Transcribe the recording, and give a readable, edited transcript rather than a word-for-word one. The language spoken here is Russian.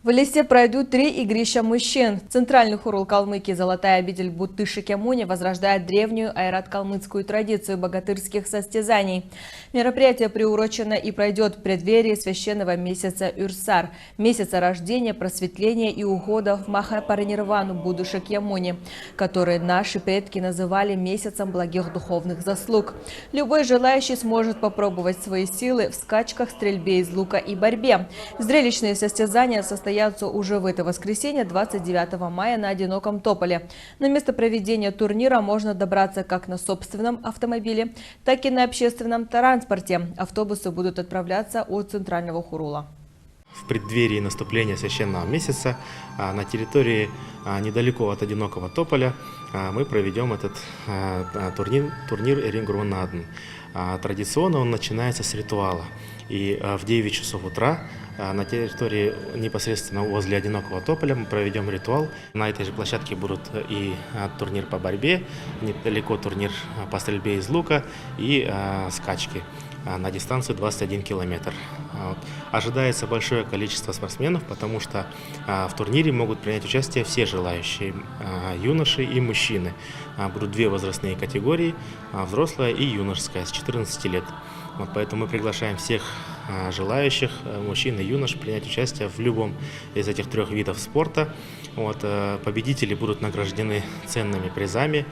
В Элисте пройдут 3 игрища мужчин. Центральный хурул Калмыкии «Золотая обитель Бутыши-Кемуни» возрождает древнюю айрат-калмыцкую традицию богатырских состязаний. Мероприятие приурочено и пройдет в преддверии священного месяца Урсар, месяца рождения, просветления и ухода в Махапаринирвану Будыши-Кемуни, который наши предки называли месяцем благих духовных заслуг. Любой желающий сможет попробовать свои силы в скачках, стрельбе из лука и борьбе. Зрелищные состязания состоятся уже в это воскресенье, 29 мая, на Одиноком Тополе. На место проведения турнира можно добраться как на собственном автомобиле, так и на общественном транспорте. Автобусы будут отправляться от центрального хурула. В преддверии наступления священного месяца на территории недалеко от Одинокого Тополя мы проведем этот турнир Эрингурванадн. Традиционно он начинается с ритуала. И в 9 часов утра на территории непосредственно возле Одинокого Тополя мы проведем ритуал. На этой же площадке будут и турнир по борьбе, недалеко турнир по стрельбе из лука и скачки на дистанцию 21 километр. Ожидается большое количество спортсменов, потому что в турнире могут принять участие все желающие, юноши и мужчины. Будут 2 возрастные категории, взрослая и юношеская, с 14 лет. Поэтому мы приглашаем всех желающих, мужчин и юнош, принять участие в любом из этих 3 видов спорта. Победители будут награждены ценными призами.